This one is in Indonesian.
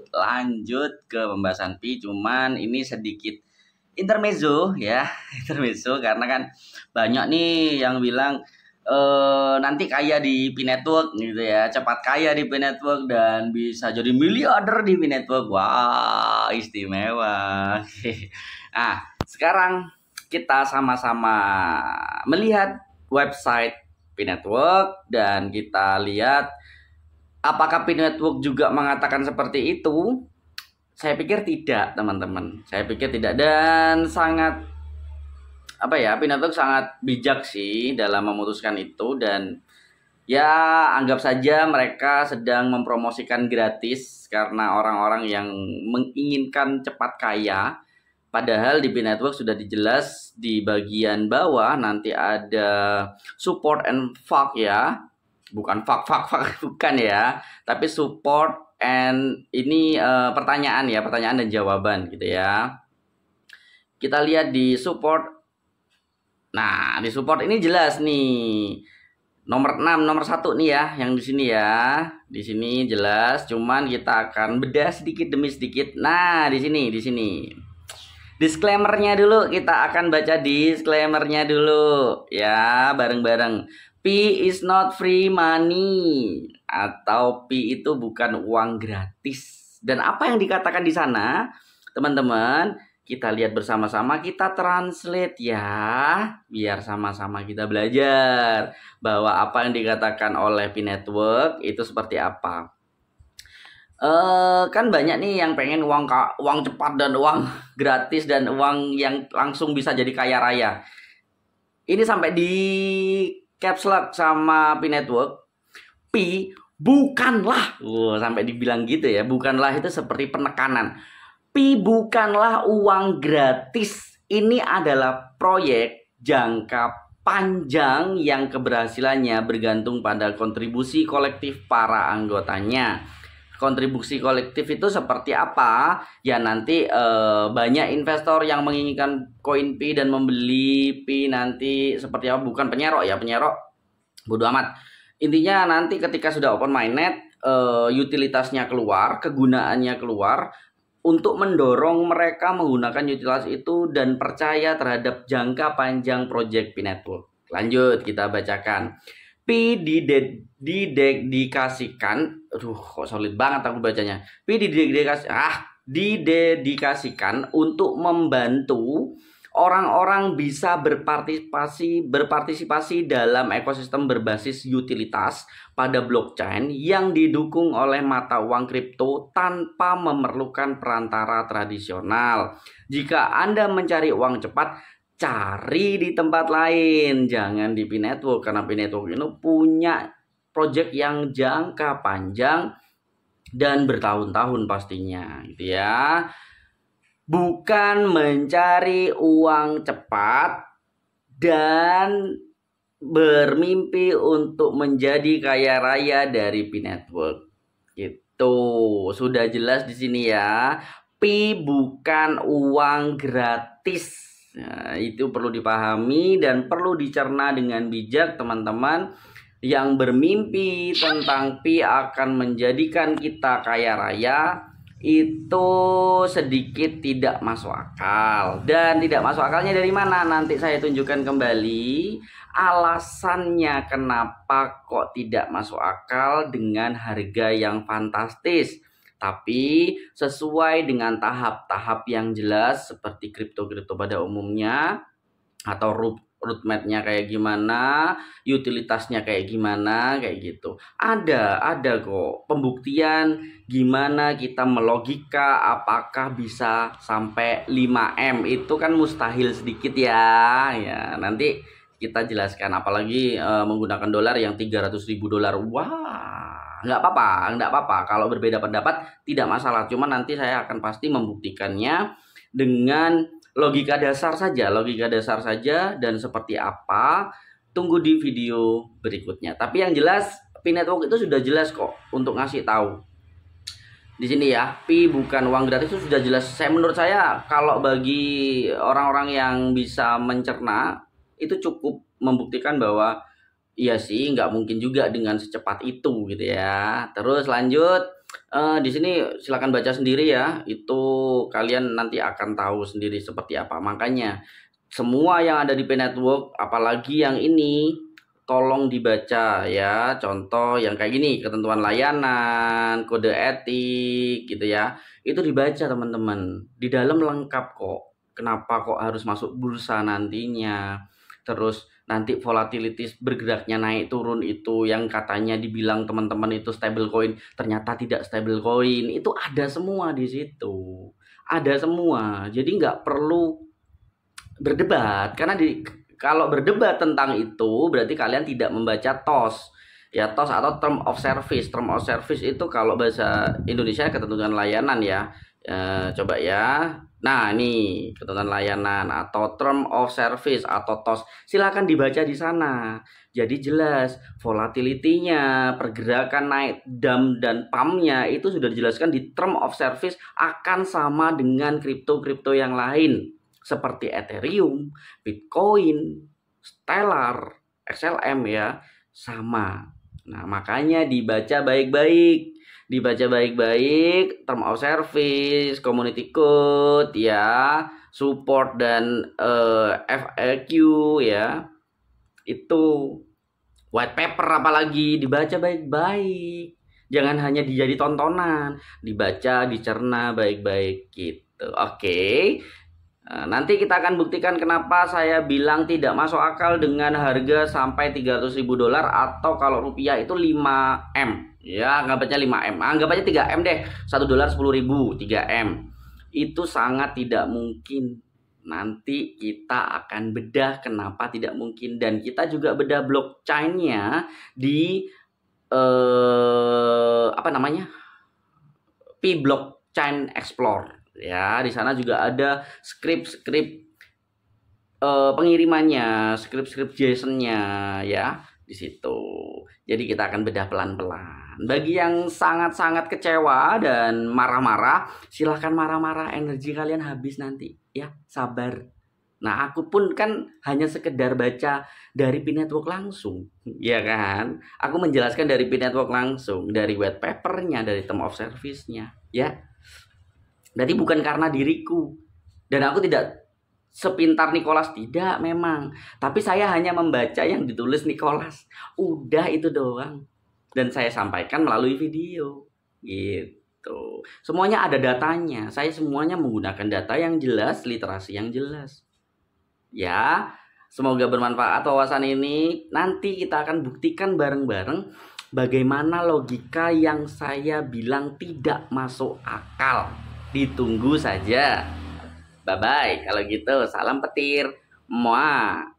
lanjut ke pembahasan Pi, cuman ini sedikit intermezzo ya, intermezzo karena kan banyak nih yang bilang nanti kaya di Pi Network gitu ya, cepat kaya di Pi Network dan bisa jadi miliarder di Pi Network. Wah, istimewa. Nah, sekarang kita sama-sama melihat website Pi Network dan kita lihat apakah Pi Network juga mengatakan seperti itu. Saya pikir tidak, teman-teman. Saya pikir tidak, dan sangat Pi Network sangat bijak sih dalam memutuskan itu, dan ya anggap saja mereka sedang mempromosikan gratis karena orang-orang yang menginginkan cepat kaya. Padahal di Pi Network sudah dijelas di bagian bawah nanti ada support and fuck ya. Bukan fuck bukan ya, tapi support and ini pertanyaan ya, pertanyaan dan jawaban gitu ya. Kita lihat di support. Nah, di support ini jelas nih. Nomor 6, nomor 1 nih ya, yang di sini ya. Di sini jelas, cuman kita akan bedah sedikit demi sedikit. Nah, di sini. Disclaimer-nya dulu, kita akan baca disclaimer-nya dulu ya, bareng-bareng. Pi is not free money, atau Pi itu bukan uang gratis. Dan apa yang dikatakan di sana, teman-teman? Kita lihat bersama-sama, kita translate ya, biar sama-sama kita belajar bahwa apa yang dikatakan oleh Pi Network itu seperti apa. Kan banyak nih yang pengen uang cepat dan uang gratis dan uang yang langsung bisa jadi kaya raya. Ini sampai di caps lock sama Pi Network. Pi bukanlah, sampai dibilang gitu ya, bukanlah itu seperti penekanan. Pi bukanlah uang gratis. Ini adalah proyek jangka panjang yang keberhasilannya bergantung pada kontribusi kolektif para anggotanya. Kontribusi kolektif itu seperti apa? Ya nanti banyak investor yang menginginkan koin Pi dan membeli Pi nanti seperti apa? Bukan penyerok ya, penyerok bodo amat. Intinya nanti ketika sudah open mainnet, utilitasnya keluar, kegunaannya keluar, untuk mendorong mereka menggunakan utilitas itu dan percaya terhadap jangka panjang project Pi Network. Lanjut kita bacakan. Pi didedikasikan, kok solid banget aku bacanya. Pi didedikasikan untuk membantu orang-orang bisa berpartisipasi dalam ekosistem berbasis utilitas pada blockchain yang didukung oleh mata uang kripto tanpa memerlukan perantara tradisional. Jika Anda mencari uang cepat, cari di tempat lain, jangan di Pi Network, karena Pi Network ini punya project yang jangka panjang dan bertahun-tahun pastinya gitu ya. Bukan mencari uang cepat dan bermimpi untuk menjadi kaya raya dari Pi Network. Gitu. Sudah jelas di sini ya. Pi bukan uang gratis. Nah, itu perlu dipahami dan perlu dicerna dengan bijak, teman-teman. Yang bermimpi tentang Pi akan menjadikan kita kaya raya itu sedikit tidak masuk akal. Dan tidak masuk akalnya dari mana? Nanti saya tunjukkan kembali alasannya kenapa kok tidak masuk akal dengan harga yang fantastis, tapi sesuai dengan tahap-tahap yang jelas seperti kripto-kripto pada umumnya, atau roadmap-nya kayak gimana, utilitasnya kayak gimana, kayak gitu. Ada kok pembuktian gimana kita melogika apakah bisa sampai 5M. Itu kan mustahil sedikit ya. Ya, nanti kita jelaskan, apalagi menggunakan dolar yang 300.000 dolar. Wah, nggak apa-apa. Kalau berbeda pendapat tidak masalah. Cuman nanti saya akan pasti membuktikannya dengan logika dasar saja dan seperti apa tunggu di video berikutnya. Tapi yang jelas Pi Network itu sudah jelas kok untuk ngasih tahu. Di sini ya, Pi bukan uang gratis itu sudah jelas. Menurut saya kalau bagi orang-orang yang bisa mencerna itu cukup membuktikan bahwa iya sih, nggak mungkin juga dengan secepat itu gitu ya. Terus lanjut, Di sini silakan baca sendiri ya. Itu kalian nanti akan tahu sendiri seperti apa. Makanya semua yang ada di P-Network, apalagi yang ini, tolong dibaca ya. Contoh yang kayak gini, ketentuan layanan, kode etik gitu ya. Itu dibaca teman-teman. Di dalam lengkap kok. Kenapa kok harus masuk bursa nantinya? Terus nanti volatility bergeraknya naik turun itu yang katanya dibilang teman-teman itu stable coin, ternyata tidak stable coin. Itu ada semua di situ. Ada semua. Jadi nggak perlu berdebat karena kalau berdebat tentang itu berarti kalian tidak membaca TOS. Ya, TOS atau term of service. Term of service itu kalau bahasa Indonesia ketentuan layanan ya. Coba ya. Nah, ini ketentuan layanan atau term of service atau TOS. Silakan dibaca di sana. Jadi jelas volatility-nya, pergerakan naik dam dan pump-nya itu sudah dijelaskan di term of service akan sama dengan kripto-kripto yang lain seperti Ethereum, Bitcoin, Stellar, XLM ya, sama. Nah, makanya dibaca baik-baik. Dibaca baik-baik, term of service, community code ya, support dan FAQ ya. Itu white paper apalagi dibaca baik-baik. Jangan hanya dijadi tontonan, dibaca, dicerna baik-baik gitu. Oke. Nanti kita akan buktikan kenapa saya bilang tidak masuk akal dengan harga sampai 300.000 dolar atau kalau rupiah itu 5M. Ya, anggap aja 5M. Anggap aja 3M deh. 1 dolar 10.000, 3M. Itu sangat tidak mungkin. Nanti kita akan bedah kenapa tidak mungkin dan kita juga bedah blockchain-nya di apa namanya? P-Blockchain Explorer. Ya, di sana juga ada skrip-skrip pengirimannya, skrip-skrip JSON-nya ya di situ. Jadi kita akan bedah pelan-pelan. Bagi yang sangat-sangat kecewa dan marah-marah, silahkan marah-marah, energi kalian habis nanti ya, sabar. Nah, aku pun kan hanya sekedar baca dari P-Network langsung, ya kan? Aku menjelaskan dari P-Network langsung, dari white papernya, dari term of service-nya, ya. Jadi bukan karena diriku. Dan aku tidak sepintar Nicholas, tidak memang. Tapi saya hanya membaca yang ditulis Nicholas. Udah itu doang. Dan saya sampaikan melalui video. Gitu. Semuanya ada datanya. Saya semuanya menggunakan data yang jelas, literasi yang jelas. Ya, semoga bermanfaat wawasan ini. Nanti kita akan buktikan bareng-bareng bagaimana logika yang saya bilang tidak masuk akal. Ditunggu saja. Bye-bye. Kalau gitu, salam petir. Muah.